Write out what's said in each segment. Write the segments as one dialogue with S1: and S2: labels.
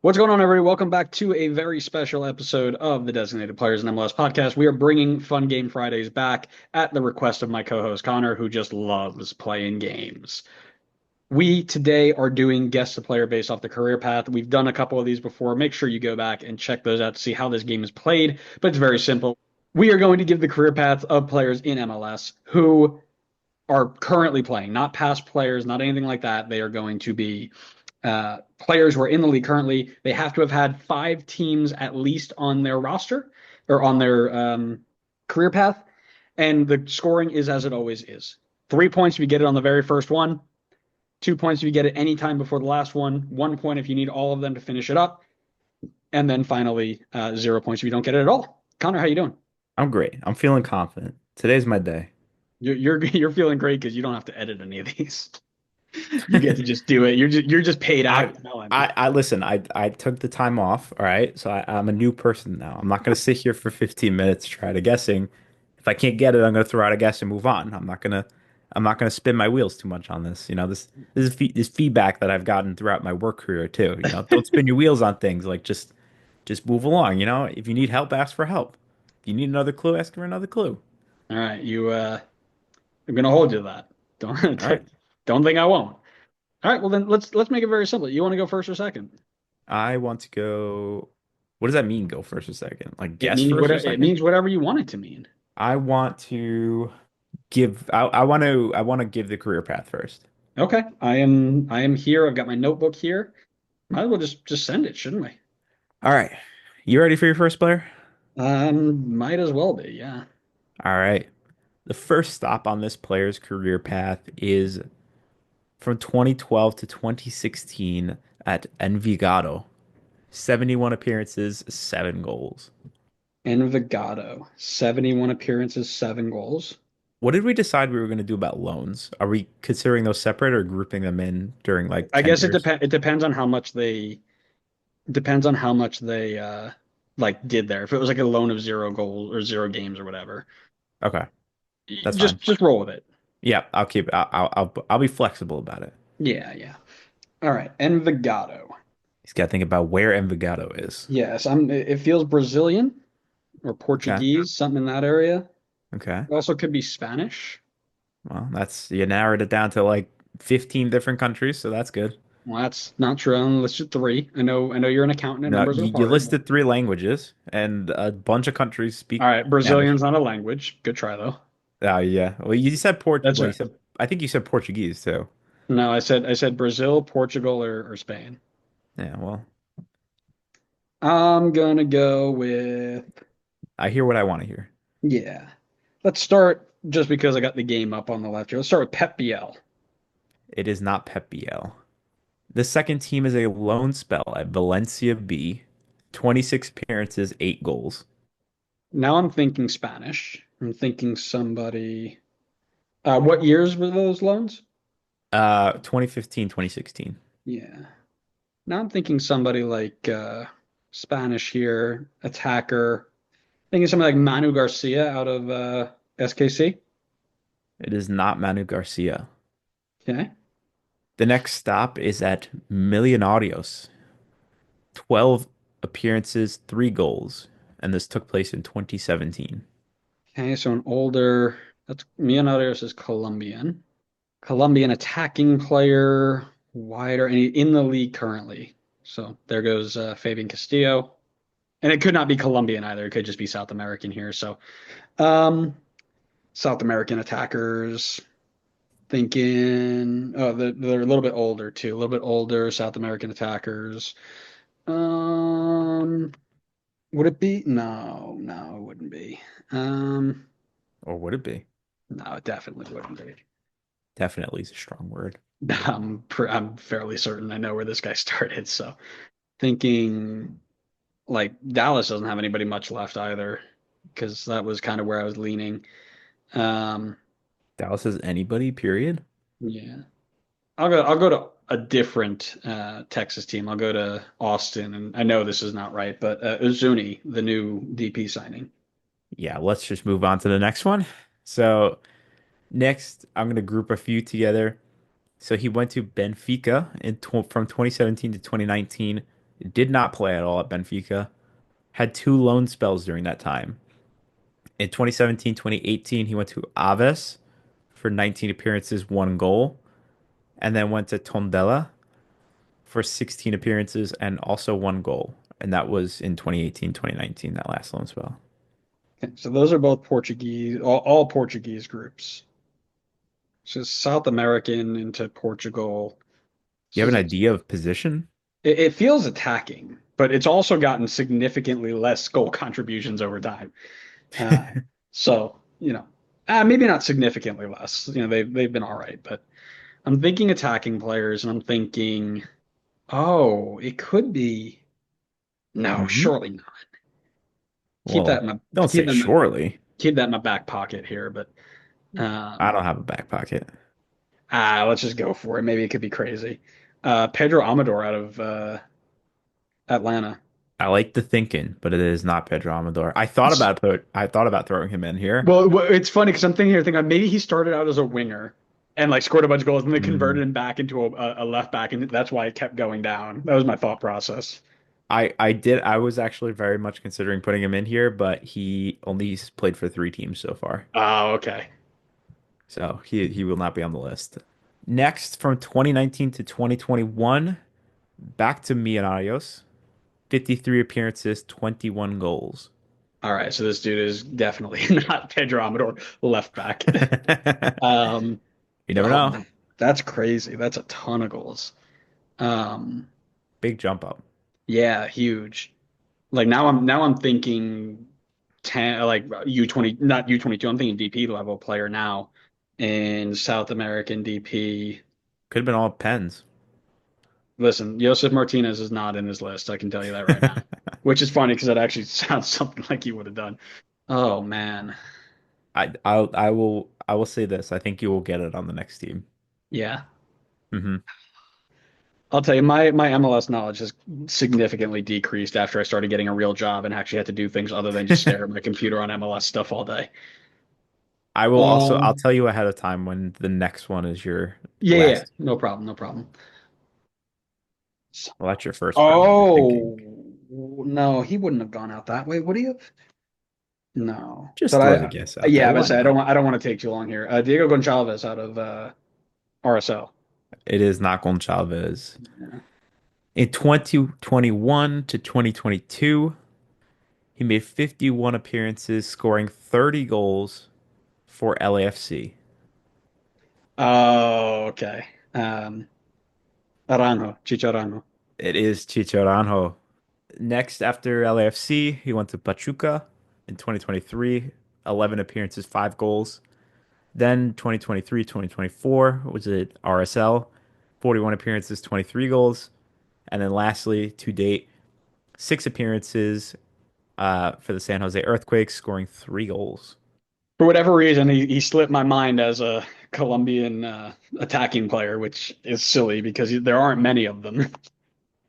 S1: What's going on, everybody? Welcome back to a very special episode of the Designated Players in MLS podcast. We are bringing Fun Game Fridays back at the request of my co-host Connor, who just loves playing games. We today are doing guess the player based off the career path. We've done a couple of these before. Make sure you go back and check those out to see how this game is played. But it's very simple. We are going to give the career path of players in MLS who are currently playing, not past players, not anything like that. They are going to be players who are in the league currently. They have to have had five teams at least on their roster or on their career path. And the scoring is as it always is. 3 points if you get it on the very first one. 2 points if you get it any time before the last one. 1 point if you need all of them to finish it up. And then finally, 0 points if you don't get it at all. Connor, how you doing?
S2: I'm great. I'm feeling confident. Today's my day.
S1: You're feeling great because you don't have to edit any of these. You get to just do it. You're just paid
S2: I
S1: out. No, I'm
S2: I listen, I took the time off, all right? So I'm a new person now. I'm not gonna sit here for 15 minutes try to guessing. If I can't get it, I'm gonna throw out a guess and move on. I'm not gonna spin my wheels too much on this. This feedback that I've gotten throughout my work career too. Don't spin your wheels on things. Like just move along. If you need help, ask for help. If you need another clue, ask for another clue.
S1: all right. I'm gonna hold you to that. Don't
S2: All right.
S1: don't think I won't. All right. Well, then let's make it very simple. You want to go first or second?
S2: I want to go. What does that mean, go first or second? Like
S1: It
S2: guess
S1: means
S2: first or
S1: whatever it
S2: second?
S1: means whatever you want it to mean.
S2: I want to I want to give the career path first.
S1: Okay. I am here. I've got my notebook here. Might as well just send it, shouldn't we?
S2: All right. You ready for your first player?
S1: Might as well be. Yeah.
S2: All right. The first stop on this player's career path is from 2012 to 2016 at Envigado. 71 appearances, 7 goals.
S1: Envigado, 71 appearances, 7 goals.
S2: What did we decide we were going to do about loans? Are we considering those separate or grouping them in during like
S1: I guess it
S2: tenures?
S1: depends. It depends on how much they like did there. If it was like a loan of 0 goals or 0 games or whatever,
S2: Okay, that's
S1: just
S2: fine.
S1: just roll with it.
S2: Yeah, I'll be flexible about it.
S1: Yeah, yeah. All right, Envigado.
S2: He's got to think about where Envigado is.
S1: Yes, it feels Brazilian or
S2: Okay.
S1: Portuguese, something in that area.
S2: Okay.
S1: It also could be Spanish.
S2: Well, that's you narrowed it down to like 15 different countries, so that's good.
S1: Well, that's not true. I only listed three. I know you're an accountant and
S2: No,
S1: numbers are
S2: you
S1: hard.
S2: listed 3 languages, and a bunch of countries
S1: All
S2: speak
S1: right,
S2: Spanish.
S1: Brazilian's not a language. Good try though.
S2: Oh yeah. Well, you said
S1: That's
S2: Well,
S1: right.
S2: I think you said Portuguese too.
S1: No, I said Brazil, Portugal, or Spain.
S2: Yeah. Well,
S1: I'm gonna go with
S2: I hear what I want to hear.
S1: yeah. Let's start just because I got the game up on the left here. Let's start with Pep Biel.
S2: It is not Pep Biel. The second team is a lone spell at Valencia B. 26 appearances, 8 goals.
S1: Now I'm thinking Spanish. I'm thinking somebody. What years were those loans?
S2: 2015, 2016.
S1: Yeah. Now I'm thinking somebody like Spanish here, attacker. Thinking somebody like Manu Garcia out of SKC.
S2: It is not Manu Garcia.
S1: Okay.
S2: The next stop is at Millonarios. 12 appearances, 3 goals. And this took place in 2017.
S1: Okay, so an older. That's Millonarios is Colombian. Colombian attacking player, wider, and in the league currently. So there goes Fabian Castillo. And it could not be Colombian either. It could just be South American here. So um, South American attackers. Thinking, oh, they're a little bit older too. A little bit older South American attackers. Um, would it be? No, no, it wouldn't be. Um,
S2: Or would it be?
S1: no, it definitely wouldn't be.
S2: Definitely is a strong word.
S1: I'm fairly certain I know where this guy started. So thinking like Dallas doesn't have anybody much left either, because that was kind of where I was leaning. Um,
S2: Dallas has anybody, period.
S1: yeah, I'll go to a different Texas team. I'll go to Austin, and I know this is not right, but Uzuni, the new DP signing.
S2: Yeah, let's just move on to the next one. So next, I'm going to group a few together. So he went to Benfica from 2017 to 2019. Did not play at all at Benfica. Had two loan spells during that time. In 2017, 2018, he went to Aves for 19 appearances, one goal, and then went to Tondela for 16 appearances and also one goal. And that was in 2018, 2019, that last loan spell.
S1: Okay, so those are both Portuguese, all Portuguese groups. So South American into Portugal.
S2: You
S1: So
S2: have an idea of position?
S1: it feels attacking, but it's also gotten significantly less goal contributions over time. Uh, so, maybe not significantly less. They've been all right, but I'm thinking attacking players, and I'm thinking, oh, it could be. No,
S2: Hmm.
S1: surely not. Keep that
S2: Well,
S1: in my
S2: don't
S1: keep
S2: say
S1: that in my,
S2: surely.
S1: keep that in my back pocket here. But
S2: I
S1: um,
S2: don't have a back pocket.
S1: let's just go for it. Maybe it could be crazy. Pedro Amador out of Atlanta.
S2: I like the thinking, but it is not Pedro Amador. I thought about throwing him in here.
S1: It's funny because I'm thinking here, thinking maybe he started out as a winger and like scored a bunch of goals, and they
S2: Mm.
S1: converted him back into a left back, and that's why it kept going down. That was my thought process.
S2: I was actually very much considering putting him in here, but he only played for three teams so far.
S1: Oh, okay.
S2: So he will not be on the list. Next, from 2019 to 2021, back to Millonarios. 53 appearances, 21 goals.
S1: All right, so this dude is definitely not Pedro Amador, left back. Um,
S2: You never know.
S1: oh, that's crazy. That's a ton of goals. Um,
S2: Big jump up.
S1: yeah, huge. Like now I'm thinking 10 like U20, not U22. I'm thinking DP level player now in South American DP.
S2: Could have been all pens.
S1: Listen, Josef Martinez is not in his list. I can tell you that right now. Which is funny because that actually sounds something like he would have done. Oh man.
S2: I will say this. I think you will get it on the next team.
S1: Yeah.
S2: Hmm.
S1: I'll tell you, my MLS knowledge has significantly decreased after I started getting a real job and actually had to do things other than just stare at my computer on MLS stuff all day.
S2: I'll
S1: Um,
S2: tell you ahead of time when the next one is your
S1: yeah, yeah, yeah.
S2: last.
S1: No problem, no problem.
S2: Well, that's your first round of your thinking.
S1: Oh, no, he wouldn't have gone out that way, would he have? No.
S2: Just
S1: But
S2: throw the guess out
S1: yeah,
S2: there.
S1: I
S2: Why
S1: say
S2: not?
S1: I don't want to take too long here. Diego Gonçalves out of RSL.
S2: It is not Gonçalves.
S1: Yeah.
S2: In 2021 to 2022, he made 51 appearances, scoring 30 goals for LAFC.
S1: Oh, okay. Um, Aranjo, Chicho Aranjo.
S2: It is Chicho. Next, after LAFC, he went to Pachuca in 2023, 11 appearances, five goals. Then 2023, 2024 was at RSL, 41 appearances, 23 goals. And then lastly, to date, six appearances for the San Jose Earthquakes, scoring three goals.
S1: For whatever reason, he slipped my mind as a Colombian attacking player, which is silly because there aren't many of them.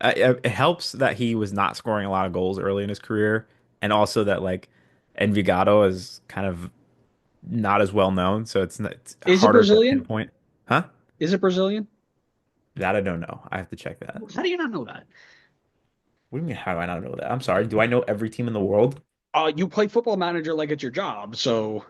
S2: It helps that he was not scoring a lot of goals early in his career, and also that like Envigado is kind of not as well known, so it's
S1: Is it
S2: harder to
S1: Brazilian?
S2: pinpoint. Huh?
S1: Is it Brazilian?
S2: That I don't know. I have to check that.
S1: How do you not know that?
S2: What do you mean? How do I not know that? I'm sorry. Do I know every team in the world?
S1: You play Football Manager like it's your job, so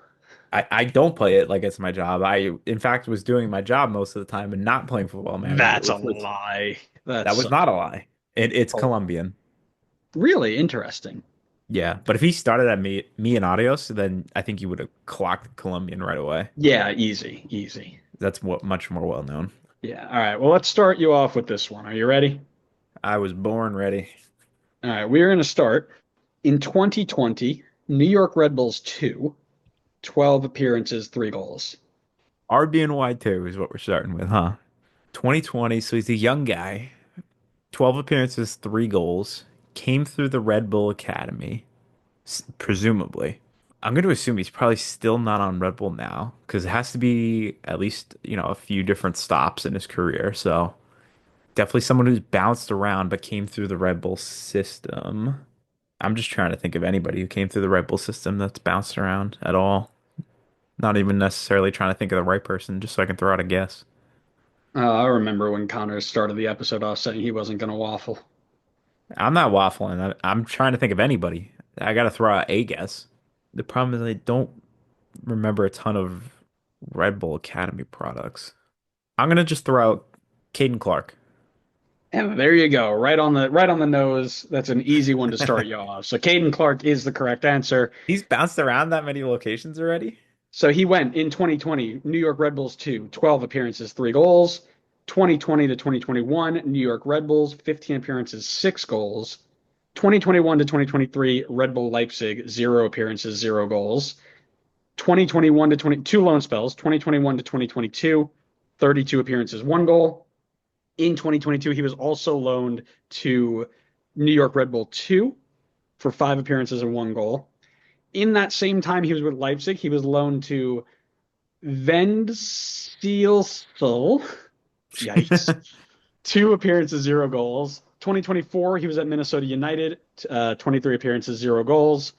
S2: I don't play it like it's my job. I, in fact, was doing my job most of the time and not playing Football Manager,
S1: that's a
S2: which was
S1: lie.
S2: that
S1: That's
S2: was not a lie. It's Colombian.
S1: really interesting.
S2: Yeah, but if he started at me and Adios, then I think you would have clocked Colombian right away.
S1: Yeah, easy, easy.
S2: That's what much more well known.
S1: Yeah. All right. Well, let's start you off with this one. Are you ready?
S2: I was born ready.
S1: All right. We're going to start in 2020, New York Red Bulls 2, 12 appearances, 3 goals.
S2: RBNY2 is what we're starting with, huh? 2020, so he's a young guy. 12 appearances, three goals. Came through the Red Bull Academy, presumably. I'm going to assume he's probably still not on Red Bull now because it has to be at least, a few different stops in his career. So definitely someone who's bounced around but came through the Red Bull system. I'm just trying to think of anybody who came through the Red Bull system that's bounced around at all. Not even necessarily trying to think of the right person, just so I can throw out a guess.
S1: I remember when Connor started the episode off saying he wasn't going to waffle.
S2: I'm not waffling. I'm trying to think of anybody. I gotta throw out a guess. The problem is I don't remember a ton of Red Bull Academy products. I'm gonna just throw out Caden Clark.
S1: And there you go, right on the nose. That's an easy one to start you off. So Caden Clark is the correct answer.
S2: He's bounced around that many locations already.
S1: So he went in 2020, New York Red Bulls 2, 12 appearances, 3 goals. 2020 to 2021, New York Red Bulls, 15 appearances, 6 goals. 2021 to 2023, Red Bull Leipzig, 0 appearances, 0 goals. 2021 to 22 loan spells, 2021 to 2022, 32 appearances, 1 goal. In 2022, he was also loaned to New York Red Bull 2 for 5 appearances and 1 goal. In that same time he was with Leipzig, he was loaned to Vendsyssel. Yikes. 2 appearances, 0 goals. 2024, he was at Minnesota United, 23 appearances, 0 goals.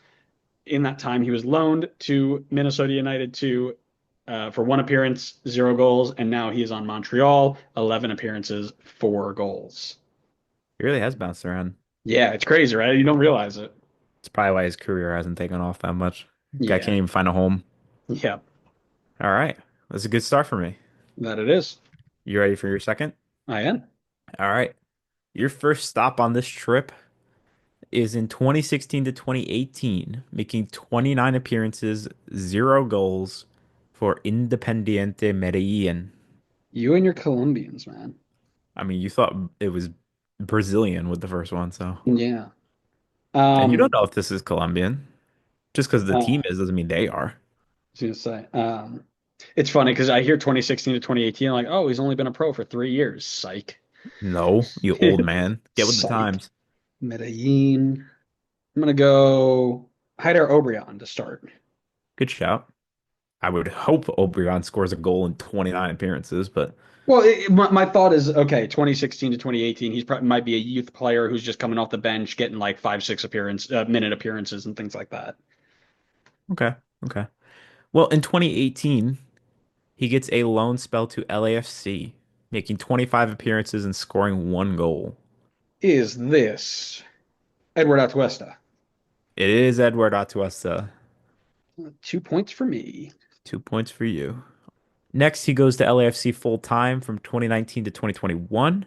S1: In that time, he was loaned to Minnesota United for 1 appearance, 0 goals, and now he is on Montreal, 11 appearances, 4 goals.
S2: He really has bounced around.
S1: Yeah, it's crazy, right? You don't realize it.
S2: It's probably why his career hasn't taken off that much. Guy
S1: Yeah,
S2: can't even find a home.
S1: yeah,
S2: All right. That's a good start for me.
S1: that it is.
S2: You ready for your second?
S1: I am.
S2: All right. Your first stop on this trip is in 2016 to 2018, making 29 appearances, 0 goals for Independiente Medellin.
S1: You and your Colombians, man.
S2: I mean, you thought it was Brazilian with the first one, so.
S1: Yeah.
S2: And you don't
S1: Um,
S2: know if this is Colombian. Just because the
S1: uh,
S2: team is doesn't mean they are.
S1: was gonna say. It's funny because I hear 2016 to 2018, I'm like, oh, he's only been a pro for 3 years. Psych.
S2: No, you old man. Get with the
S1: Psych.
S2: times.
S1: Medellin. I'm gonna go Haider Obrian to start.
S2: Good shout. I would hope Obrian scores a goal in 29 appearances, but
S1: Well, my thought is okay. 2016 to 2018, he's probably might be a youth player who's just coming off the bench, getting like 5, 6 minute appearances and things like that.
S2: okay. Okay. Well, in 2018, he gets a loan spell to LAFC, making 25 appearances and scoring 1 goal.
S1: Is this Edward Atuesta?
S2: It is Edward Atuesta.
S1: 2 points for me.
S2: 2 points for you. Next, he goes to LAFC full time from 2019 to 2021,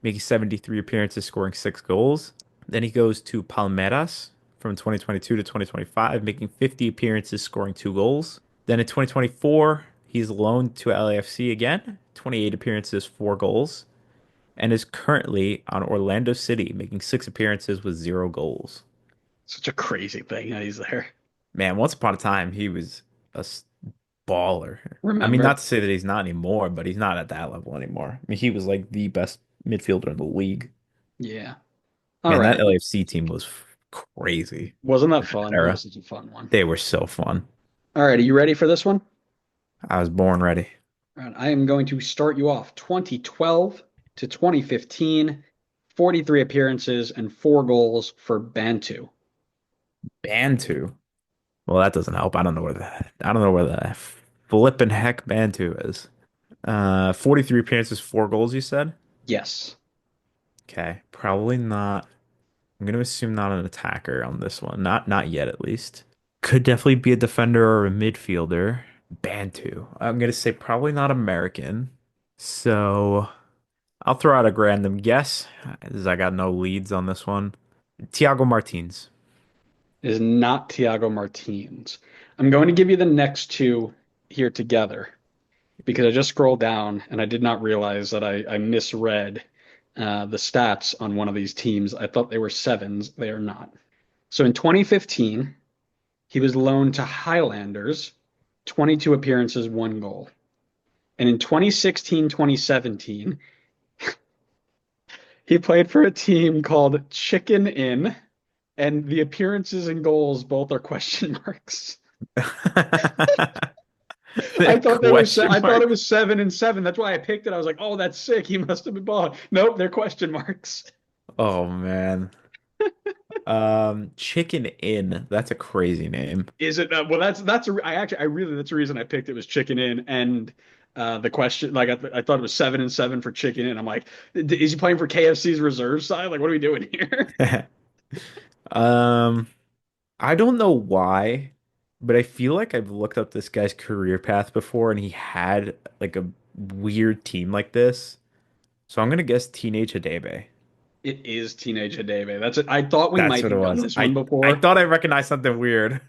S2: making 73 appearances, scoring 6 goals. Then he goes to Palmeiras from 2022 to 2025, making 50 appearances, scoring 2 goals. Then in 2024, he's loaned to LAFC again, 28 appearances, 4 goals, and is currently on Orlando City, making 6 appearances with 0 goals.
S1: Such a crazy thing that he's there.
S2: Man, once upon a time, he was a baller. I mean, not
S1: Remember?
S2: to say that he's not anymore, but he's not at that level anymore. I mean, he was like the best midfielder in the league.
S1: Yeah. All
S2: Man, that
S1: right.
S2: LAFC team was crazy
S1: Wasn't that
S2: in that
S1: fun? That
S2: era.
S1: was such a fun one.
S2: They were so fun.
S1: All right. Are you ready for this one?
S2: I was born ready.
S1: All right. I am going to start you off 2012 to 2015, 43 appearances and 4 goals for Bantu.
S2: Bantu. Well, that doesn't help. I don't know where the flippin' heck Bantu is. 43 appearances, 4 goals, you said?
S1: Yes.
S2: Okay, probably not. I'm gonna assume not an attacker on this one. Not yet at least. Could definitely be a defender or a midfielder. Bantu. I'm gonna say probably not American. So I'll throw out a random guess, as I got no leads on this one. Thiago Martins.
S1: Is not Thiago Martins. I'm going to give you the next two here together because I just scrolled down and I did not realize that I misread the stats on one of these teams. I thought they were sevens. They are not. So in 2015, he was loaned to Highlanders, 22 appearances, 1 goal. And in 2016, 2017, he played for a team called Chicken Inn, and the appearances and goals both are question marks. I thought they were
S2: Question
S1: I thought it
S2: mark.
S1: was 7 and 7. That's why I picked it. I was like, "Oh, that's sick. He must have been balling." Nope, they're question marks.
S2: Oh man. Chicken Inn. That's a crazy name.
S1: Is it? Well, I really that's the reason I picked it was Chicken Inn, and The question, like I thought it was 7-7 for chicken, and I'm like, is he playing for KFC's reserve side? Like, what are we doing here?
S2: Um, I don't know why, but I feel like I've looked up this guy's career path before and he had like a weird team like this. So I'm gonna guess Teenage Hadebe.
S1: It is Teenage Hadebe. That's it. I thought we
S2: That's
S1: might
S2: what it
S1: have done
S2: was.
S1: this one
S2: I
S1: before.
S2: thought I recognized something weird.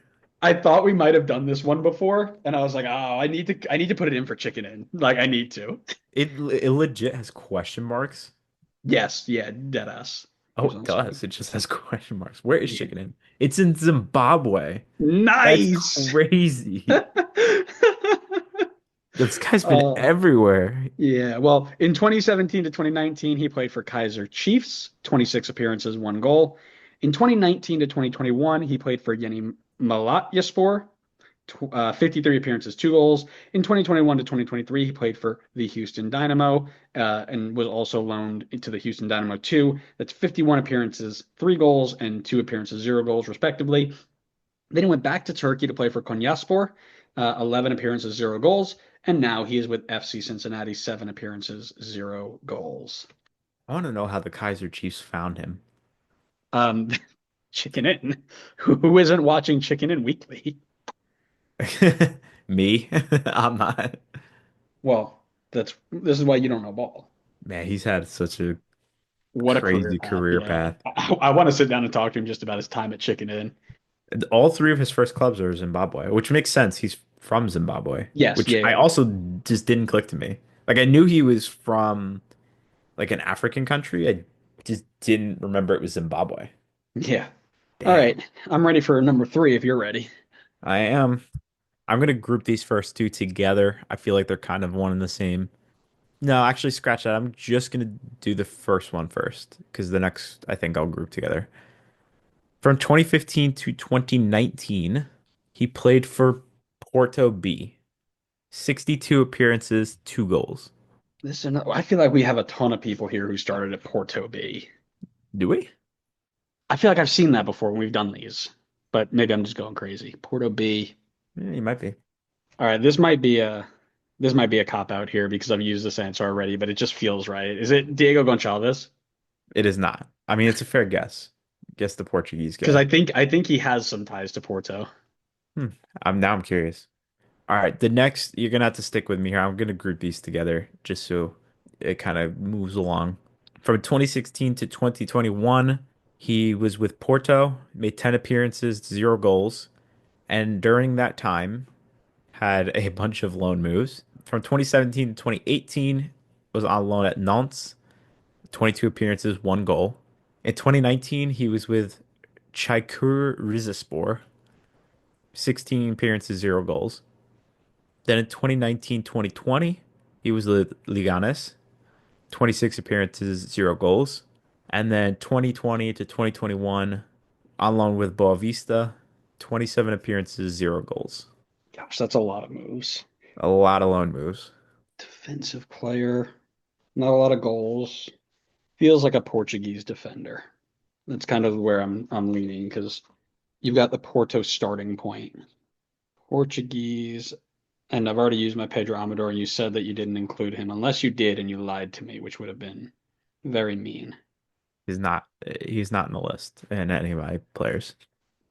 S1: I thought we might have done this one before, and I was like, oh, I need to put it in for chicken in. Like, I need to.
S2: It legit has question marks.
S1: Yes, yeah, dead ass.
S2: Oh,
S1: Here's
S2: it
S1: on second.
S2: does. It just has question marks. Where is
S1: Yeah.
S2: chicken in? It's in Zimbabwe. That's
S1: Nice.
S2: crazy. This guy's been
S1: Uh,
S2: everywhere.
S1: yeah. Well, in 2017 to 2019, he played for Kaiser Chiefs, 26 appearances, one goal. In 2019 to 2021, he played for Yeni Malatyaspor, 53 appearances, two goals. In 2021 to 2023, he played for the Houston Dynamo and was also loaned into the Houston Dynamo 2. That's 51 appearances, three goals, and two appearances, zero goals, respectively. Then he went back to Turkey to play for Konyaspor, 11 appearances, zero goals. And now he is with FC Cincinnati, seven appearances, zero goals.
S2: I want to know how the Kaiser Chiefs found him.
S1: Um, Chicken In. Who isn't watching Chicken In weekly?
S2: Me? I'm not.
S1: Well, this is why you don't know ball.
S2: Man, he's had such a
S1: What a career
S2: crazy
S1: path.
S2: career
S1: Yeah.
S2: path.
S1: I want to sit down and talk to him just about his time at Chicken Inn.
S2: And all three of his first clubs are Zimbabwe, which makes sense. He's from Zimbabwe,
S1: Yes,
S2: which
S1: yeah,
S2: I
S1: yeah.
S2: also just didn't click to me. Like I knew he was from like an African country. I just didn't remember it was Zimbabwe.
S1: Yeah. All
S2: Damn.
S1: right. I'm ready for number three if you're ready.
S2: I am. I'm gonna group these first two together. I feel like they're kind of one and the same. No, actually, scratch that. I'm just gonna do the first one first because the next I think I'll group together. From 2015 to 2019, he played for Porto B. 62 appearances, two goals.
S1: I feel like we have a ton of people here who started at Porto B.
S2: Do we?
S1: I feel like I've seen that before when we've done these, but maybe I'm just going crazy. Porto B.
S2: Yeah, you might be.
S1: All right, this might be a cop out here because I've used this answer already, but it just feels right. Is it Diego Gonçalves?
S2: It is not. I mean, it's a fair guess. Guess the Portuguese
S1: Because
S2: guy.
S1: I think he has some ties to Porto.
S2: Hmm. I'm curious. All right, the next you're gonna have to stick with me here. I'm gonna group these together just so it kind of moves along. From 2016 to 2021, he was with Porto, made 10 appearances, zero goals, and during that time had a bunch of loan moves. From 2017 to 2018, was on loan at Nantes, 22 appearances, one goal. In 2019, he was with Çaykur Rizespor, 16 appearances, zero goals. Then in 2019-2020, he was with Leganes, 26 appearances, zero goals. And then 2020 to 2021, on loan with Boa Vista, 27 appearances, zero goals.
S1: Gosh, that's a lot of moves.
S2: A lot of loan moves.
S1: Defensive player, not a lot of goals. Feels like a Portuguese defender. That's kind of where I'm leaning because you've got the Porto starting point. Portuguese, and I've already used my Pedro Amador, and you said that you didn't include him, unless you did and you lied to me, which would have been very mean.
S2: He's not in the list in any of my players.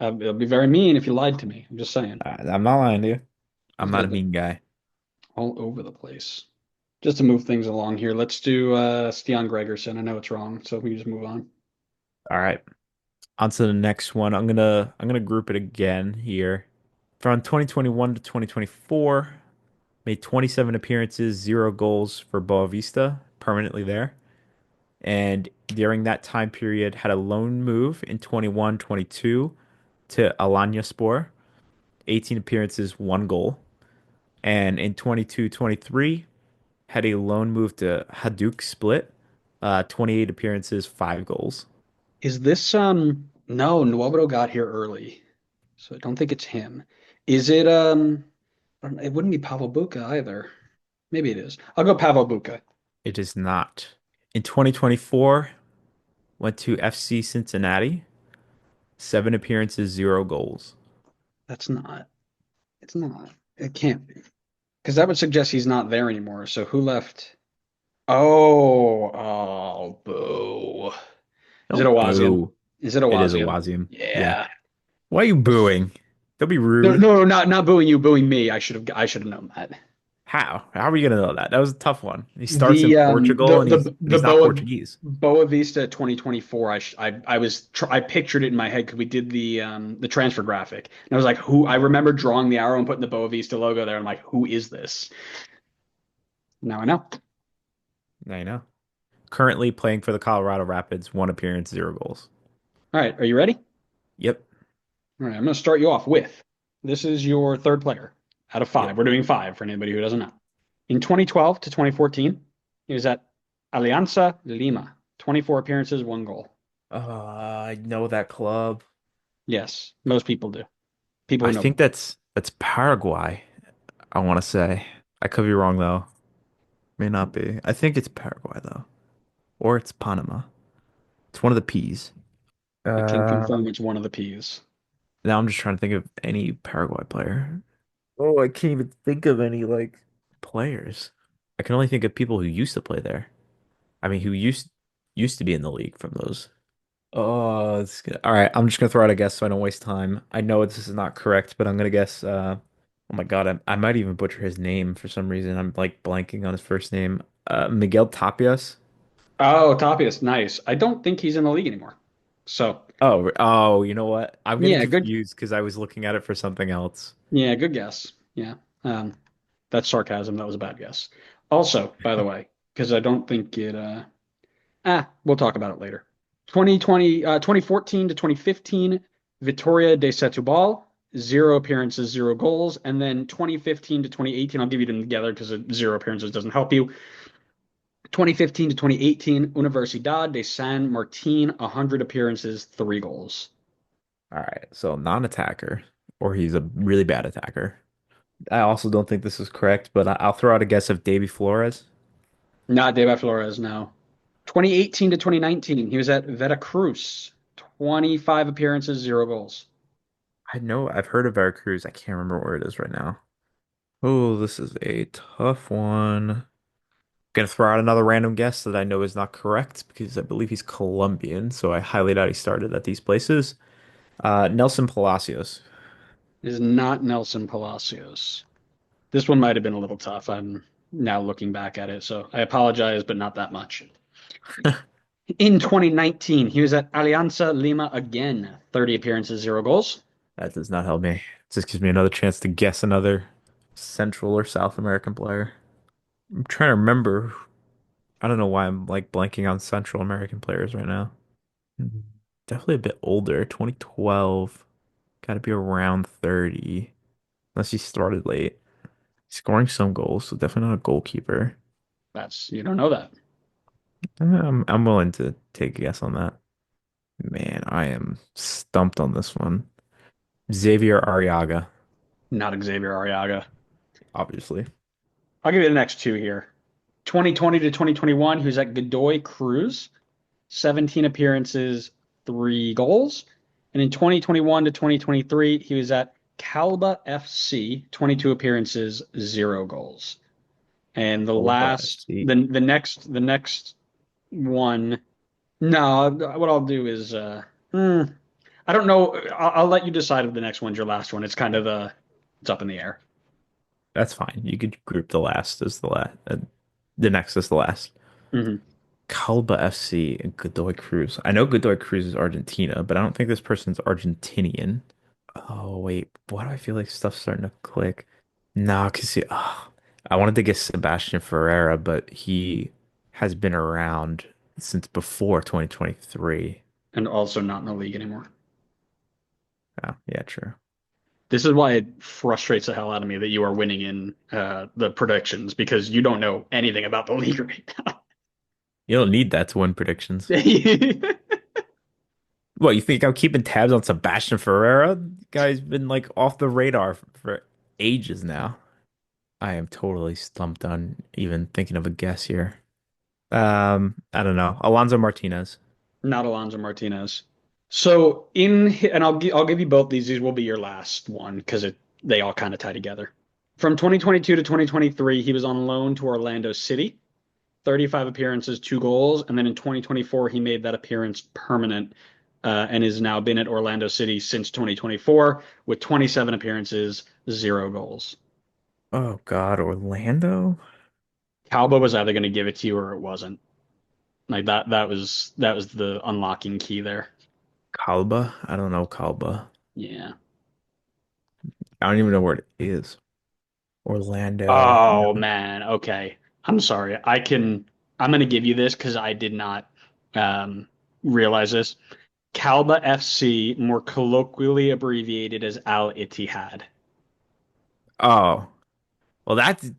S1: It'll be very mean if you lied to me. I'm just saying.
S2: I'm not lying to you. I'm
S1: These
S2: not a
S1: guys are
S2: mean guy.
S1: all over the place. Just to move things along here, let's do Stian Gregerson. I know it's wrong, so we can just move on.
S2: All right. On to the next one. I'm gonna group it again here. From 2021 to 2024, made 27 appearances, zero goals for Boa Vista, permanently there. And during that time period, had a loan move in 21-22 to Alanyaspor, 18 appearances, one goal. And in 22-23, had a loan move to Hajduk Split, 28 appearances, five goals.
S1: Is this no, Nuovo got here early, so I don't think it's him. Is it it wouldn't be Pavel Buka either. Maybe it is. I'll go Pavel Buka.
S2: It is not. In 2024, went to FC Cincinnati, seven appearances, zero goals.
S1: That's not. It's not. It can't be. Because that would suggest he's not there anymore. So who left? Oh, boo. Is it
S2: Don't
S1: Awazian?
S2: boo.
S1: Is it
S2: It is a
S1: Awazian?
S2: Wazium. Yeah.
S1: Yeah.
S2: Why are you booing? Don't be
S1: No,
S2: rude.
S1: no, no, not booing you, booing me. I should have known that.
S2: How? How are we gonna know that? That was a tough one. He starts in
S1: The
S2: Portugal and he's not Portuguese.
S1: Boa Vista 2024. I pictured it in my head because we did the transfer graphic, and I was like, who? I remember drawing the arrow and putting the Boa Vista logo there. I'm like, who is this? Now I know.
S2: Now you know. Currently playing for the Colorado Rapids, one appearance, zero goals.
S1: All right, are you ready?
S2: Yep.
S1: All right, I'm going to start you off with this is your third player out of
S2: Yep.
S1: five. We're doing five for anybody who doesn't know. In 2012 to 2014, he was at Alianza Lima, 24 appearances, one goal.
S2: I know that club.
S1: Yes, most people do. People
S2: I
S1: who know.
S2: think that's Paraguay, I want to say. I could be wrong though. May not be. I think it's Paraguay though. Or it's Panama. It's one of the P's.
S1: I can
S2: Uh,
S1: confirm it's one of the P's.
S2: Now I'm just trying to think of any Paraguay player. Oh, I can't even think of any like players. I can only think of people who used to play there. I mean, who used to be in the league from those. Oh, it's good. All right, I'm just gonna throw out a guess so I don't waste time. I know this is not correct, but I'm gonna guess. Oh my God, I might even butcher his name for some reason. I'm like blanking on his first name. Miguel Tapias.
S1: Oh, Tapias, nice. I don't think he's in the league anymore. So,
S2: Oh, you know what? I'm getting
S1: yeah, good.
S2: confused because I was looking at it for something else.
S1: Yeah, good guess. Yeah. Um, that's sarcasm. That was a bad guess. Also, by the way, because I don't think we'll talk about it later. 2014 to 2015, Vitória de Setúbal, zero appearances, zero goals. And then 2015 to 2018, I'll give you them together because zero appearances doesn't help you. 2015 to 2018, Universidad de San Martin, 100 appearances, three goals.
S2: All right, so non-attacker, or he's a really bad attacker. I also don't think this is correct, but I'll throw out a guess of Davy Flores.
S1: Not David Flores, no. 2018 to 2019, he was at Veracruz, 25 appearances, zero goals.
S2: I know I've heard of Veracruz. I can't remember where it is right now. Oh, this is a tough one. Gonna throw out another random guess that I know is not correct because I believe he's Colombian, so I highly doubt he started at these places. Nelson Palacios.
S1: It is not Nelson Palacios. This one might have been a little tough. I'm now looking back at it, so I apologize, but not that much. In 2019, he was at Alianza Lima again, 30 appearances, zero goals.
S2: That does not help me. It just gives me another chance to guess another Central or South American player. I'm trying to remember. I don't know why I'm like blanking on Central American players right now. Mhm. Definitely a bit older. 2012. Got to be around 30. Unless he started late. Scoring some goals, so definitely not a goalkeeper.
S1: You don't know that.
S2: I'm willing to take a guess on that. Man, I am stumped on this one. Xavier Arriaga,
S1: Not Xavier Arriaga.
S2: obviously.
S1: I'll give you the next two here. 2020 to 2021, he was at Godoy Cruz, 17 appearances, three goals. And in 2021 to 2023, he was at Calba FC, 22 appearances, zero goals. And the
S2: Alba
S1: last,
S2: FC.
S1: the next one, no, what I'll do is, I don't know. I'll let you decide if the next one's your last one. It's kind of it's up in the air.
S2: That's fine. You could group the last as the last. The next is the last.
S1: Hmm.
S2: Calba FC and Godoy Cruz. I know Godoy Cruz is Argentina, but I don't think this person's Argentinian. Oh, wait. Why do I feel like stuff's starting to click? No, because I wanted to get Sebastian Ferreira, but he has been around since before 2023.
S1: And also not in the league anymore.
S2: Oh, yeah, true.
S1: This is why it frustrates the hell out of me that you are winning in the predictions because you don't know anything about the league right
S2: You don't need that to win predictions.
S1: now.
S2: What, you think I'm keeping tabs on Sebastian Ferreira? Guy's been like off the radar for ages now. I am totally stumped on even thinking of a guess here. I don't know. Alonso Martinez.
S1: Not Alonso Martinez. So and I'll give you both these. These will be your last one because they all kind of tie together. From 2022 to 2023, he was on loan to Orlando City. 35 appearances, 2 goals. And then in 2024, he made that appearance permanent and has now been at Orlando City since 2024 with 27 appearances, 0 goals.
S2: Oh God, Orlando?
S1: Calba was either going to give it to you or it wasn't. Like that was the unlocking key there.
S2: Kalba? I don't know Kalba.
S1: Yeah.
S2: I don't even know where it is. Orlando.
S1: Oh
S2: No.
S1: man. Okay. I'm sorry. I'm going to give you this because I did not um, realize this. Calba FC, more colloquially abbreviated as Al Ittihad.
S2: Oh, well, that's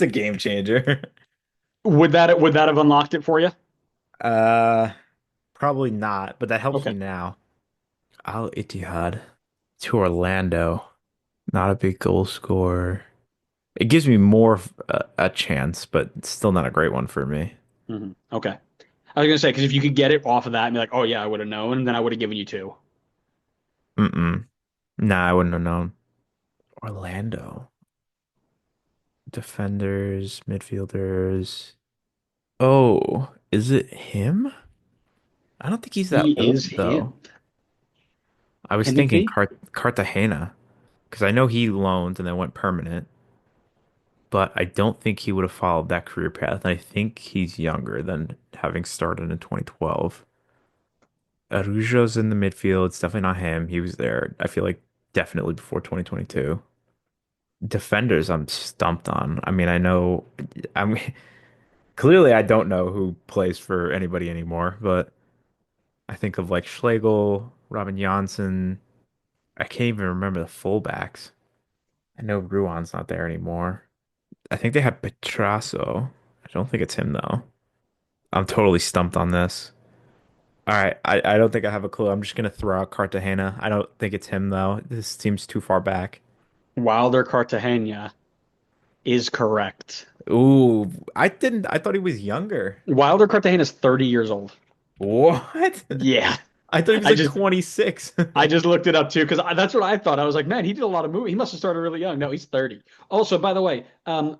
S2: a game changer.
S1: Would that have unlocked it for you?
S2: Uh, Probably not, but that helps
S1: Okay.
S2: me now. Al Ittihad to Orlando. Not a big goal scorer. It gives me more of a chance, but it's still not a great one for me.
S1: Okay. I was gonna say because if you could get it off of that and be like, oh yeah, I would have known, then I would have given you two.
S2: Mm-mm. Nah, I wouldn't have known. Orlando. Defenders, midfielders. Oh, is it him? I don't think he's that
S1: He
S2: old
S1: is
S2: though.
S1: him.
S2: I was
S1: Can it
S2: thinking
S1: be?
S2: Cartagena because I know he loaned and then went permanent, but I don't think he would have followed that career path. I think he's younger than having started in 2012. Arujo's in the midfield. It's definitely not him. He was there, I feel like, definitely before 2022. Defenders, I'm stumped on. I mean, I mean, clearly I don't know who plays for anybody anymore, but I think of like Schlegel, Robin Janssen. I can't even remember the fullbacks. I know Ruan's not there anymore. I think they had Petrasso. I don't think it's him though. I'm totally stumped on this. All right, I don't think I have a clue. I'm just gonna throw out Cartagena. I don't think it's him though. This seems too far back.
S1: Wilder Cartagena is correct.
S2: Ooh, I didn't. I thought he was younger.
S1: Wilder Cartagena is 30 years old.
S2: What?
S1: Yeah.
S2: I thought he was
S1: I
S2: like
S1: just
S2: 26.
S1: I just looked it up too because that's what I thought. I was like, man, he did a lot of movies. He must have started really young. No, he's 30. Also, by the way,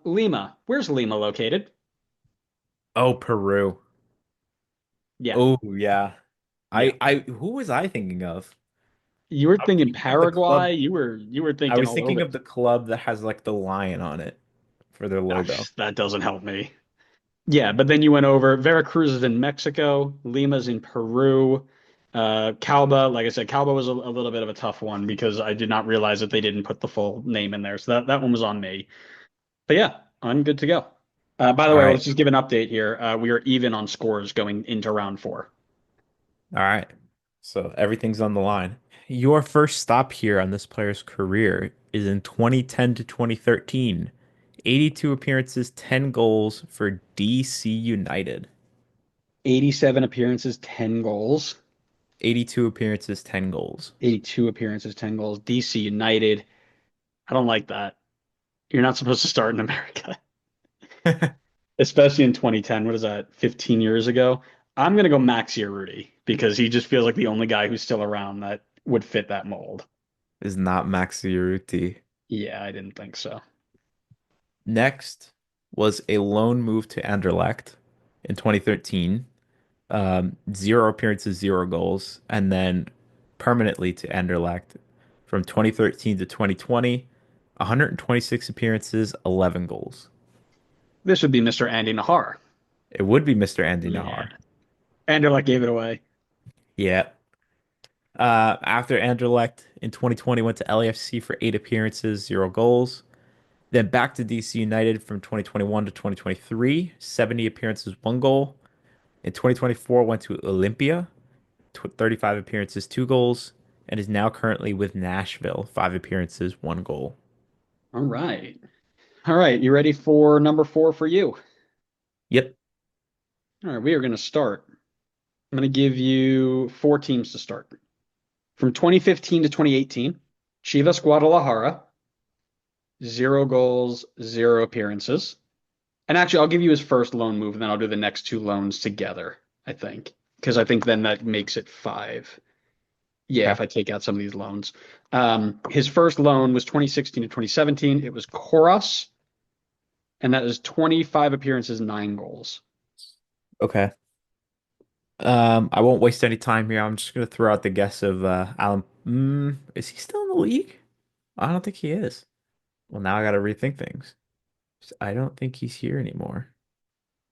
S1: Lima. Where's Lima located?
S2: Oh, Peru.
S1: Yeah.
S2: Oh, yeah.
S1: Yeah.
S2: Who was I thinking of?
S1: You were
S2: I was
S1: thinking
S2: thinking of the club.
S1: Paraguay. You were
S2: I
S1: thinking
S2: was
S1: all
S2: thinking
S1: over.
S2: of the club that has like the lion on it for their logo.
S1: Gosh, that doesn't help me. Yeah, but then you went over Veracruz is in Mexico, Lima's in Peru. Calba, like I said, Calba was a little bit of a tough one because I did not realize that they didn't put the full name in there. So that one was on me. But yeah, I'm good to go. By the
S2: All
S1: way,
S2: right.
S1: let's just give an update here. We are even on scores going into round four.
S2: All right. So everything's on the line. Your first stop here on this player's career is in 2010 to 2013. 82 appearances, 10 goals for DC United.
S1: 87 appearances, 10 goals.
S2: 82 appearances, 10 goals.
S1: 82 appearances, 10 goals. DC United. I don't like that. You're not supposed to start in America, especially in 2010. What is that? 15 years ago. I'm gonna go Maxi Urruti because he just feels like the only guy who's still around that would fit that mold.
S2: Is not Maxi Urruti.
S1: Yeah, I didn't think so.
S2: Next was a loan move to Anderlecht in 2013. Zero appearances, zero goals, and then permanently to Anderlecht from 2013 to 2020, 126 appearances, 11 goals.
S1: This would be Mr. Andy Nahar.
S2: It would be Mr. Andy
S1: Yeah,
S2: Nahar.
S1: Anderlecht gave it away.
S2: Yeah. After Anderlecht in 2020 went to LAFC for 8 appearances, zero goals. Then back to DC United from 2021 to 2023, 70 appearances, one goal. In 2024 went to Olympia, 35 appearances, two goals, and is now currently with Nashville, 5 appearances, one goal.
S1: All right. All right. You ready for number four for you?
S2: Yep.
S1: All right. We are going to start. I'm going to give you four teams to start. From 2015 to 2018, Chivas Guadalajara, 0 goals, 0 appearances. And actually, I'll give you his first loan move, and then I'll do the next two loans together, I think. Because I think then that makes it five. Yeah,
S2: Okay.
S1: if I take out some of these loans. His first loan was 2016 to 2017. It was Koros, and that is 25 appearances, 9 goals.
S2: Okay. I won't waste any time here. I'm just gonna throw out the guess of Alan. Is he still in the league? I don't think he is. Well, now I gotta rethink things. I don't think he's here anymore.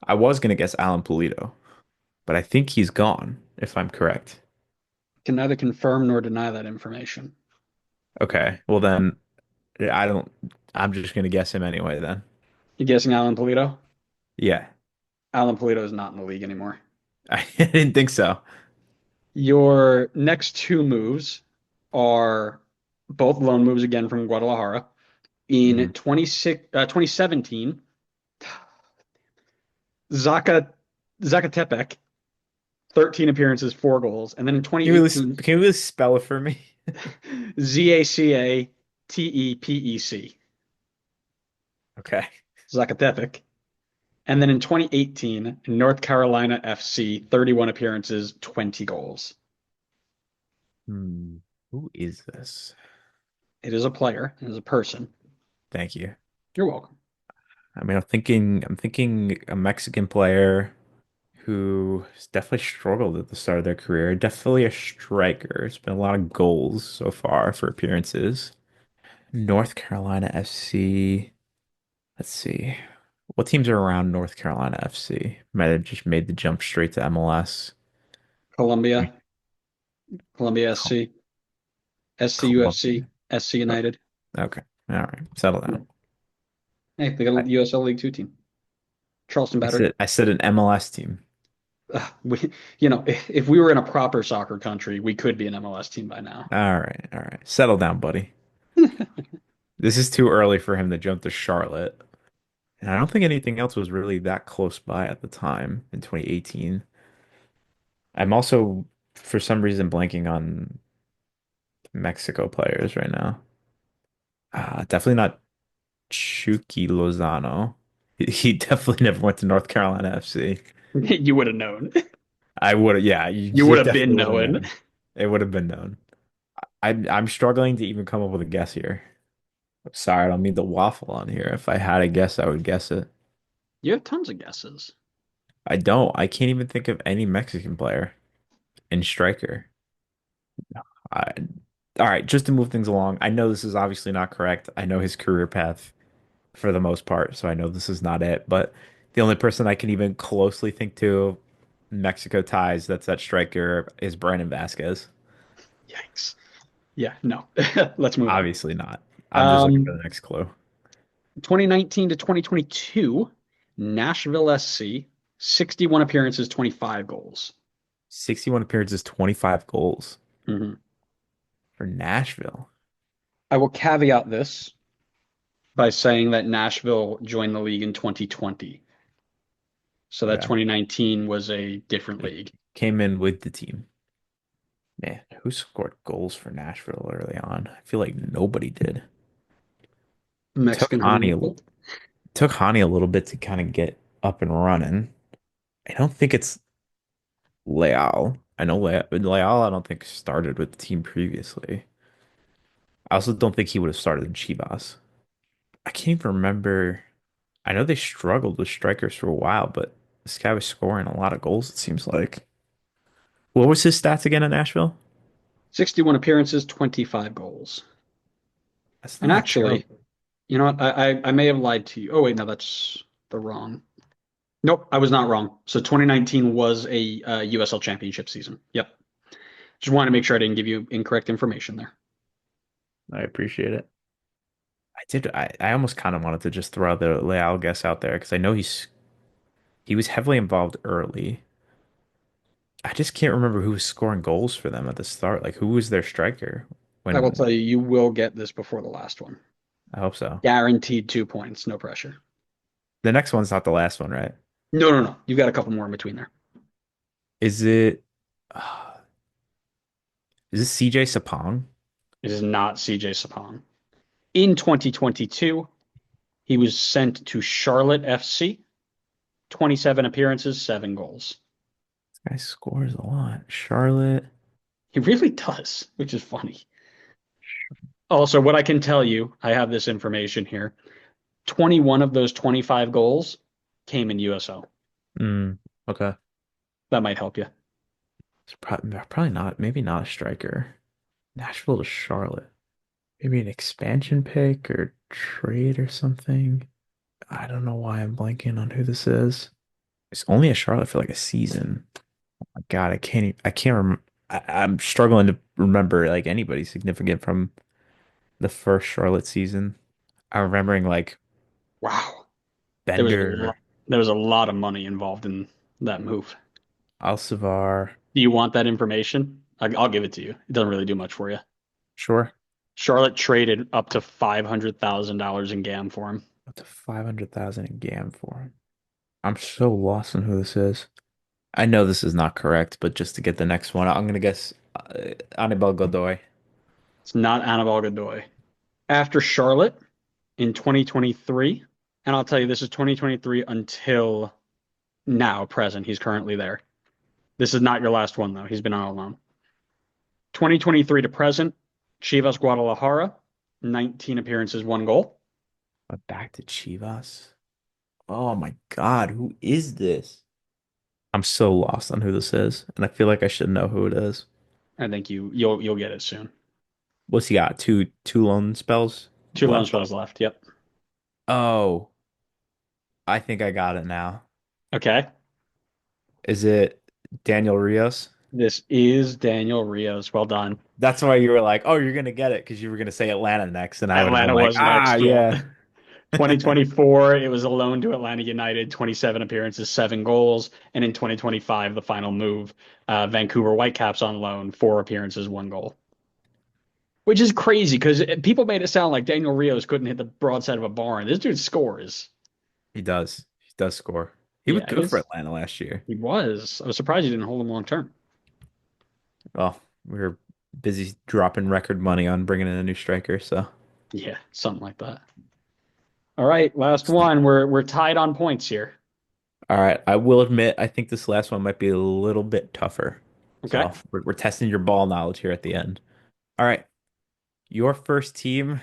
S2: I was gonna guess Alan Pulido, but I think he's gone, if I'm correct.
S1: Can neither confirm nor deny that information.
S2: Okay. Well then, I don't. I'm just gonna guess him anyway then.
S1: You guessing Alan Polito?
S2: Yeah.
S1: Alan Polito is not in the league anymore.
S2: I didn't think so.
S1: Your next two moves are both loan moves again from Guadalajara. In
S2: Mhm.
S1: 2017, Zaka Zacatepec, 13 appearances, 4 goals. And then in
S2: Can
S1: 2018,
S2: you really spell it for me?
S1: Zacatepec,
S2: Okay.
S1: Zacatepec. And then in 2018, North Carolina FC, 31 appearances, 20 goals.
S2: Hmm. Who is this?
S1: It is a player, it is a person.
S2: Thank you.
S1: You're welcome.
S2: I mean, I'm thinking a Mexican player who has definitely struggled at the start of their career. Definitely a striker. It's been a lot of goals so far for appearances. North Carolina FC. Let's see. What teams are around North Carolina FC? Might have just made the jump straight to MLS.
S1: Columbia, Columbia
S2: Col-
S1: SC, SCUFC,
S2: Columbia.
S1: SC
S2: Oh,
S1: United.
S2: okay. All right. Settle down.
S1: Hey, they got
S2: I,
S1: a USL League Two team. Charleston
S2: I
S1: Battery.
S2: said I said an MLS team.
S1: If we were in a proper soccer country, we could be an MLS team by now.
S2: All right. All right. Settle down, buddy. This is too early for him to jump to Charlotte. And I don't think anything else was really that close by at the time in 2018. I'm also, for some reason, blanking on Mexico players right now. Definitely not Chucky Lozano. He definitely never went to North Carolina FC.
S1: You would have known.
S2: I would, yeah,
S1: You
S2: you
S1: would have been
S2: definitely would have
S1: knowing.
S2: known. It would have been known. I'm struggling to even come up with a guess here. I'm sorry, I don't mean to waffle on here. If I had a guess, I would guess it.
S1: You have tons of guesses.
S2: I don't. I can't even think of any Mexican player in striker. I, all right, just to move things along, I know this is obviously not correct. I know his career path for the most part, so I know this is not it. But the only person I can even closely think to Mexico ties that's that striker is Brandon Vasquez.
S1: Yikes. Yeah, no. Let's move on.
S2: Obviously not. I'm just looking for
S1: Um,
S2: the next clue.
S1: 2019 to 2022, Nashville SC, 61 appearances, 25 goals.
S2: 61 appearances, 25 goals
S1: Mhm.
S2: for Nashville.
S1: I will caveat this by saying that Nashville joined the league in 2020. So that
S2: Okay.
S1: 2019 was a different
S2: He
S1: league.
S2: came in with the team. Man, who scored goals for Nashville early on? I feel like nobody did. Took
S1: Mexicans in the
S2: Hani
S1: midfield.
S2: took Hani a little bit to kind of get up and running. I don't think it's Leal. I know Leal, I don't think started with the team previously. I also don't think he would have started in Chivas. I can't even remember. I know they struggled with strikers for a while, but this guy was scoring a lot of goals, it seems like. What was his stats again at Nashville?
S1: 61 appearances, 25 goals.
S2: That's
S1: And
S2: not a joke.
S1: actually, you know what? I may have lied to you. Oh, wait, no, that's the wrong. Nope, I was not wrong. So 2019 was a USL championship season. Yep. Just wanted to make sure I didn't give you incorrect information there.
S2: I appreciate it. I almost kind of wanted to just throw the Leal guess out there because I know he was heavily involved early. I just can't remember who was scoring goals for them at the start. Like who was their striker
S1: I will
S2: when
S1: tell you, you will get this before the last one.
S2: I hope so.
S1: Guaranteed 2 points, no pressure.
S2: The next one's not the last one, right?
S1: No, no, no. You've got a couple more in between there.
S2: Is it uh, is this CJ Sapong?
S1: It is not CJ Sapong. In 2022, he was sent to Charlotte FC, 27 appearances, 7 goals.
S2: This guy scores a lot. Charlotte.
S1: He really does, which is funny. Also, what I can tell you, I have this information here. 21 of those 25 goals came in USO.
S2: Mm, okay.
S1: That might help you.
S2: It's probably not. Maybe not a striker. Nashville to Charlotte. Maybe an expansion pick or trade or something. I don't know why I'm blanking on who this is. It's only a Charlotte for like a season. My God, I can't remember. I'm struggling to remember like anybody significant from the first Charlotte season. I'm remembering like
S1: Wow. There was a lot,
S2: Bender,
S1: there was a lot of money involved in that move.
S2: Alcivar.
S1: Do you want that information? I'll give it to you. It doesn't really do much for you.
S2: Sure.
S1: Charlotte traded up to $500,000 in GAM for him.
S2: Up to 500,000 in GAM for him. I'm so lost on who this is. I know this is not correct, but just to get the next one, I'm gonna guess Anibal Godoy.
S1: It's not Annabelle Godoy. After Charlotte in 2023, and I'll tell you, this is 2023 until now, present. He's currently there. This is not your last one, though. He's been on a loan. 2023 to present, Chivas Guadalajara, 19 appearances, one goal.
S2: But back to Chivas. Oh my God, who is this? I'm so lost on who this is, and I feel like I should know who it is.
S1: I think you'll get it soon.
S2: What's he got? Two loan spells
S1: Two loan
S2: left?
S1: spells left. Yep.
S2: Oh, I think I got it now.
S1: Okay.
S2: Is it Daniel Rios?
S1: This is Daniel Rios. Well done.
S2: That's why you were like, oh, you're gonna get it because you were gonna say Atlanta next, and I would have been
S1: Atlanta
S2: like,
S1: was
S2: ah,
S1: next. Yeah.
S2: yeah.
S1: 2024, it was a loan to Atlanta United, 27 appearances, seven goals. And in 2025, the final move, Vancouver Whitecaps on loan, four appearances, one goal. Which is crazy because people made it sound like Daniel Rios couldn't hit the broadside of a barn. This dude scores.
S2: He does. He does score. He was
S1: Yeah,
S2: good for Atlanta last year.
S1: he was. I was surprised he didn't hold him long term.
S2: Well, we were busy dropping record money on bringing in a new striker, so.
S1: Yeah, something like that. All right, last one. We're tied on points here.
S2: All right, I will admit, I think this last one might be a little bit tougher.
S1: Okay.
S2: So we're testing your ball knowledge here at the end. All right, your first team.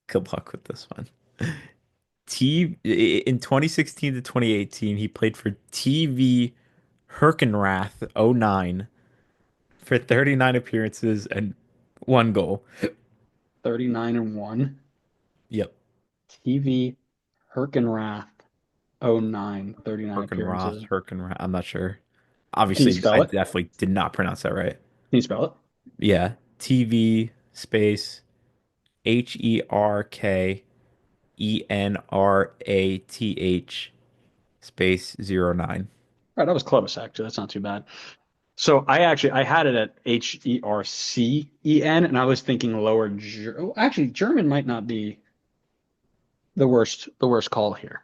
S2: Good luck with this one. In 2016 to 2018, he played for TV Herkenrath '09 for 39 appearances and one goal.
S1: 39 and 1.
S2: Yep,
S1: TV Herkenrath 09, 39
S2: Herkenroth,
S1: appearances.
S2: Herkenrath. I'm not sure.
S1: Can you
S2: Obviously,
S1: spell
S2: I
S1: it? Can
S2: definitely did not pronounce that right.
S1: you spell it?
S2: Yeah, TV space HERKENRATH space 09.
S1: All right, that was close actually. That's not too bad. So I had it at Hercen, and I was thinking actually German might not be the worst call here.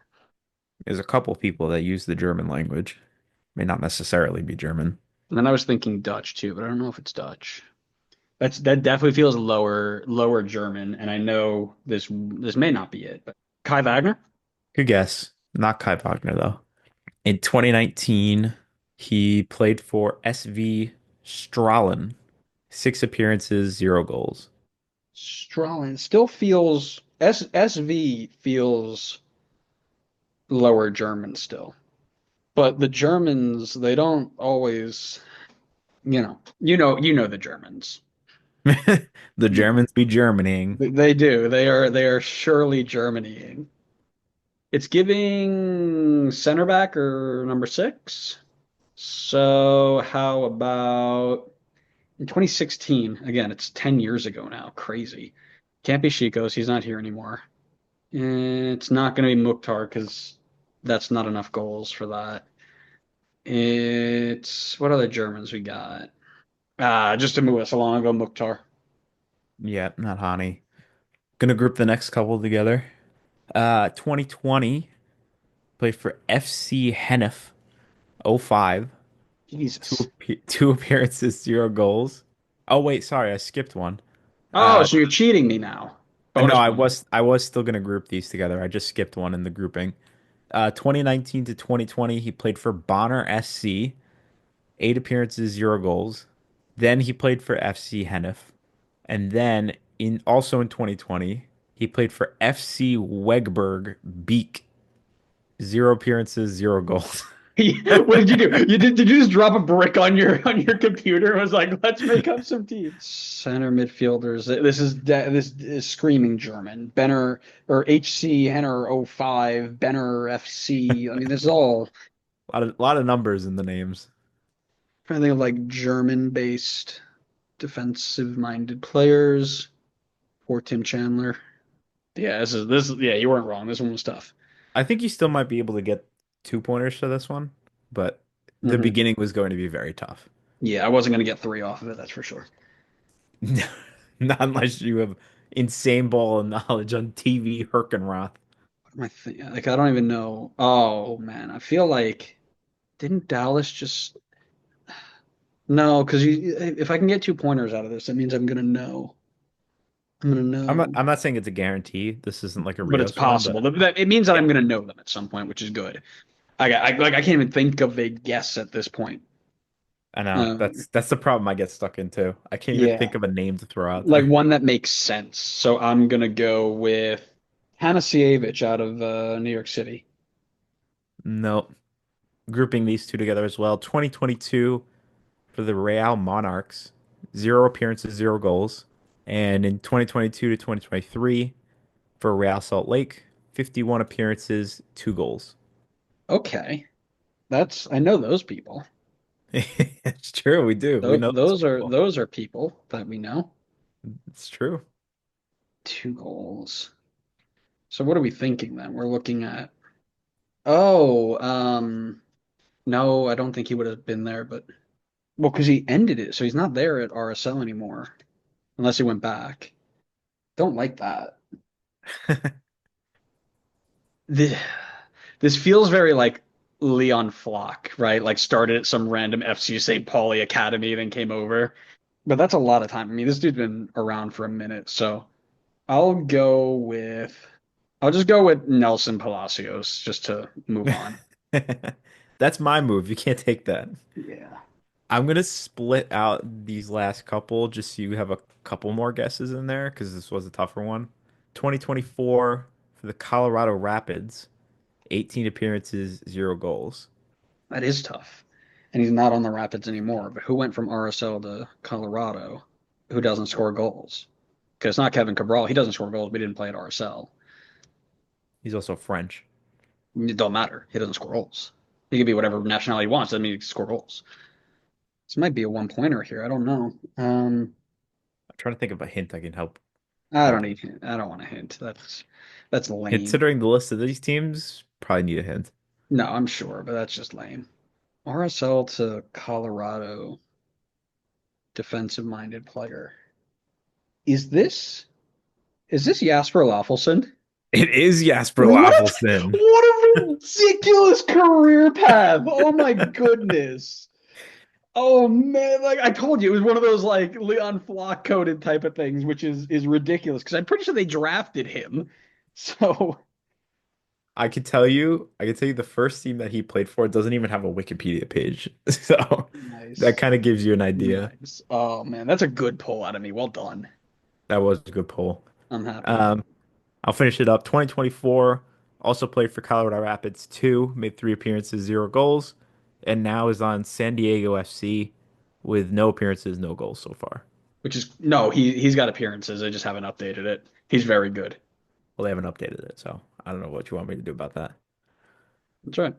S2: There's a couple people that use the German language. May not necessarily be German.
S1: And then I was thinking Dutch too, but I don't know if it's Dutch. That definitely feels lower German, and I know this may not be it, but Kai Wagner?
S2: Good guess. Not Kai Wagner, though. In 2019, he played for SV Strahlen. Six appearances, zero goals.
S1: Stralin still feels SV feels lower German still. But the Germans, they don't always, you know the Germans.
S2: The Germans be Germanying.
S1: They do. They are surely Germanying. It's giving center back or number six. So how about in 2016? Again, it's 10 years ago now. Crazy. Can't be Shikos. He's not here anymore. It's not going to be Mukhtar because that's not enough goals for that. It's what other Germans we got? Just to move us along, I'll go Mukhtar.
S2: Yeah, not Hani. Gonna group the next couple together. 2020, played for FC Hennef '05.
S1: Jesus.
S2: Two appearances, zero goals. Oh wait, sorry, I skipped one.
S1: Oh, so you're cheating me now.
S2: No,
S1: Bonus point.
S2: I was still gonna group these together. I just skipped one in the grouping. 2019 to 2020, he played for Bonner SC. 8 appearances, 0 goals. Then he played for FC Hennef. And then in 2020, he played for FC Wegberg Beek. 0 appearances, 0 goals.
S1: What did you do? Did you just drop a brick on your computer and was like, let's make up some teams? Center midfielders. This is screaming German. Benner or HC Henner '05, Benner FC. I mean, this is all
S2: A lot of numbers in the names.
S1: trying to think of like German-based defensive-minded players. Poor Tim Chandler. Yeah, yeah, you weren't wrong. This one was tough.
S2: I think you still might be able to get 2 pointers for this one, but the
S1: Hmm.
S2: beginning was going to be very tough.
S1: Yeah, I wasn't gonna get three off of it, that's for sure.
S2: Not unless you have insane ball of knowledge on TV Herkenroth.
S1: What am I thinking? Like, I don't even know. Oh man, I feel like didn't Dallas just no? Because if I can get two pointers out of this, that means I'm gonna know. I'm gonna
S2: I'm not,
S1: know,
S2: I'm not saying it's a guarantee. This isn't like a
S1: but it's
S2: Rios one,
S1: possible.
S2: but
S1: It means that I'm
S2: yeah,
S1: gonna know them at some point, which is good. I can't even think of a guess at this point.
S2: I know.
S1: Um,
S2: That's the problem I get stuck into. I can't even
S1: yeah,
S2: think of a name to throw out
S1: like
S2: there.
S1: one that makes sense. So I'm gonna go with Hanasievich out of New York City.
S2: No, grouping these two together as well. 2022 for the Real Monarchs, 0 appearances, 0 goals. And in 2022 to 2023 for Real Salt Lake, 51 appearances, 2 goals.
S1: Okay, that's I know those people.
S2: It's true, we do. We know those people.
S1: Those are people that we know.
S2: It's true.
S1: Two goals. So what are we thinking then? We're looking at oh, no, I don't think he would have been there, but well, because he ended it, so he's not there at RSL anymore, unless he went back. Don't like that. The, this feels very like Leon Flock, right? Like started at some random FC St. Pauli academy, then came over. But that's a lot of time. I mean, this dude's been around for a minute, so I'll go with I'll just go with Nelson Palacios just to move on.
S2: That's my move. You can't take that.
S1: Yeah.
S2: I'm gonna split out these last couple just so you have a couple more guesses in there because this was a tougher one. 2024 for the Colorado Rapids, 18 appearances, 0 goals.
S1: That is tough. And he's not on the Rapids anymore. But who went from RSL to Colorado who doesn't score goals? Because it's not Kevin Cabral. He doesn't score goals. We didn't play at RSL.
S2: He's also French.
S1: It don't matter. He doesn't score goals. He can be whatever nationality he wants. Doesn't mean he can score goals. This might be a one pointer here. I don't know.
S2: I'm trying to think of a hint I can
S1: I don't
S2: help.
S1: need. I don't want a hint. That's lame.
S2: Considering the list of these teams, probably need a hint.
S1: No, I'm sure, but that's just lame. RSL to Colorado defensive minded player. Is this Jasper Lauffelson?
S2: It is Jasper
S1: What?
S2: Lauffelson.
S1: What a ridiculous career path. Oh my goodness. Oh man, like I told you, it was one of those like Leon Flock coded type of things, which is ridiculous because I'm pretty sure they drafted him. So
S2: I could tell you the first team that he played for doesn't even have a Wikipedia page. So that
S1: nice.
S2: kind of gives you an idea.
S1: Nice. Oh man, that's a good pull out of me. Well done.
S2: That was a good poll.
S1: I'm happy.
S2: Um, I'll finish it up. 2024, also played for Colorado Rapids 2, made 3 appearances, 0 goals, and now is on San Diego FC with no appearances, no goals so far.
S1: Which is no, he's got appearances. I just haven't updated it. He's very good.
S2: Well, they haven't updated it, so I don't know what you want me to do about that.
S1: That's right.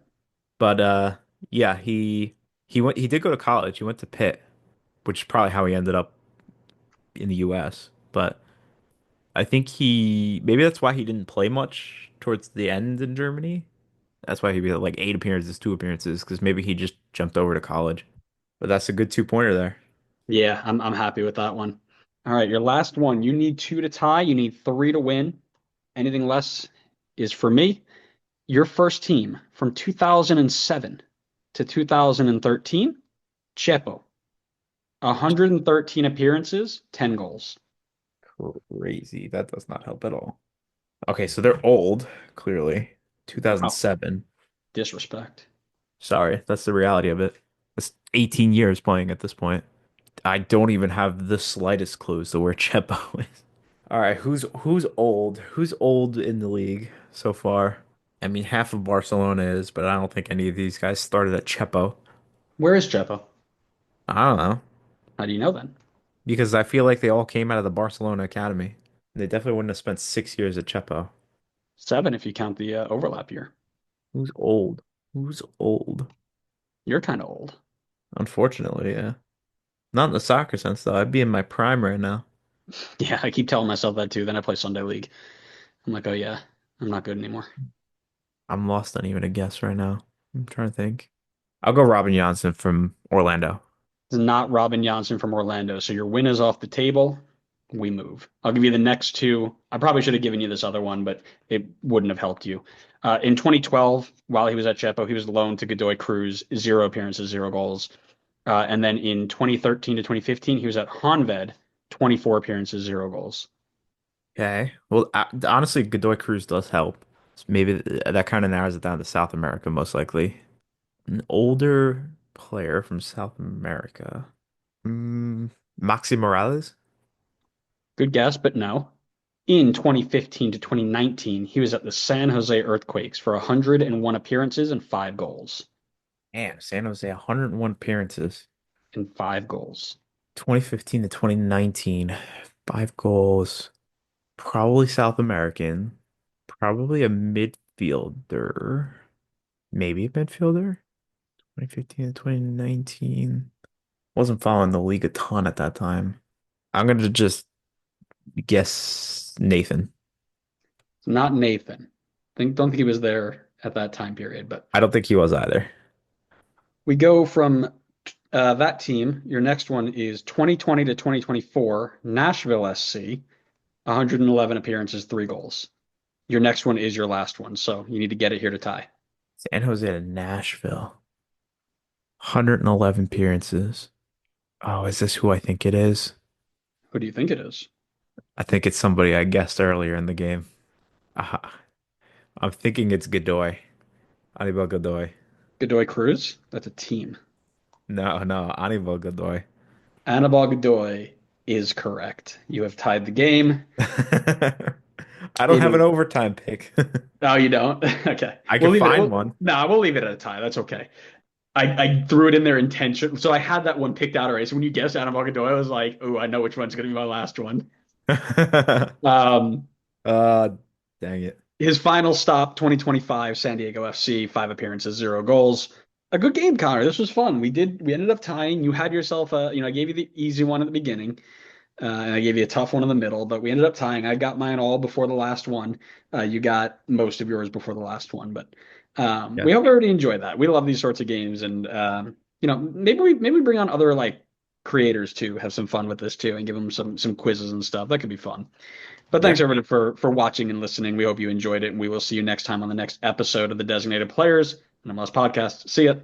S2: But yeah, he did go to college. He went to Pitt, which is probably how he ended up in the US. But I think he maybe that's why he didn't play much towards the end in Germany. That's why he'd be like 8 appearances, 2 appearances, because maybe he just jumped over to college. But that's a good 2 pointer there.
S1: Yeah, I'm happy with that one. All right, your last one. You need two to tie. You need three to win. Anything less is for me. Your first team from 2007 to 2013, Chepo. 113 appearances, 10 goals.
S2: Crazy. That does not help at all. Okay, so they're old, clearly.
S1: Oh,
S2: 2007.
S1: disrespect.
S2: Sorry, that's the reality of it. It's 18 years playing at this point. I don't even have the slightest clue as to where Chepo is. All right, who's old? Who's old in the league so far? I mean, half of Barcelona is, but I don't think any of these guys started at Chepo.
S1: Where is Chepo?
S2: I don't know
S1: How do you know then?
S2: because I feel like they all came out of the Barcelona academy. They definitely wouldn't have spent 6 years at Chepo.
S1: 7 if you count the overlap year.
S2: Who's old? Who's old?
S1: You're kind of old.
S2: Unfortunately, yeah. Not in the soccer sense though. I'd be in my prime right now.
S1: Yeah, I keep telling myself that too. Then I play Sunday League. I'm like, oh yeah, I'm not good anymore.
S2: I'm lost on even a guess right now. I'm trying to think. I'll go Robin Johnson from Orlando.
S1: It's not Robin Janssen from Orlando. So your win is off the table. We move. I'll give you the next two. I probably should have given you this other one, but it wouldn't have helped you. In 2012, while he was at Chepo, he was loaned to Godoy Cruz, 0 appearances, 0 goals. And then in 2013 to 2015, he was at Honved, 24 appearances, 0 goals.
S2: Okay. Well, honestly, Godoy Cruz does help. So maybe that kind of narrows it down to South America, most likely. An older player from South America. Mm, Maxi Morales?
S1: Good guess, but no. In 2015 to 2019, he was at the San Jose Earthquakes for 101 appearances and 5 goals.
S2: Damn, San Jose, 101 appearances.
S1: And 5 goals.
S2: 2015 to 2019, 5 goals. Probably South American. Probably a midfielder. Maybe a midfielder. 2015 to 2019. Wasn't following the league a ton at that time. I'm gonna just guess Nathan.
S1: Not Nathan. Don't think he was there at that time period, but
S2: I don't think he was either.
S1: we go from that team. Your next one is 2020 to 2024, Nashville SC, 111 appearances, 3 goals. Your next one is your last one, so you need to get it here to tie.
S2: San Jose to Nashville. 111 appearances. Oh, is this who I think it is?
S1: Who do you think it is?
S2: I think it's somebody I guessed earlier in the game. Ah, I'm thinking it's Godoy. Anibal Godoy.
S1: Godoy Cruz? That's a team.
S2: No, Anibal Godoy.
S1: Anibal Godoy is correct. You have tied the game.
S2: I don't
S1: It
S2: have an
S1: is.
S2: overtime pick.
S1: Oh, you don't? Okay.
S2: I
S1: We'll
S2: could
S1: leave it.
S2: find one.
S1: No, we'll leave it at a tie. That's okay. I threw it in there intention. So I had that one picked out already. So when you guessed Anibal Godoy, I was like, oh, I know which one's going to be my last one. Um,
S2: Uh, dang it.
S1: his final stop, 2025, San Diego FC, 5 appearances, 0 goals. A good game, Connor. This was fun. We ended up tying. You had yourself I gave you the easy one at the beginning. And I gave you a tough one in the middle, but we ended up tying. I got mine all before the last one. You got most of yours before the last one, but
S2: Yeah.
S1: we hope everybody enjoyed that. We love these sorts of games, and maybe we bring on other like creators to have some fun with this too, and give them some quizzes and stuff. That could be fun. But
S2: Yeah.
S1: thanks everybody for watching and listening. We hope you enjoyed it, and we will see you next time on the next episode of the Designated Players and MLS podcast. See ya.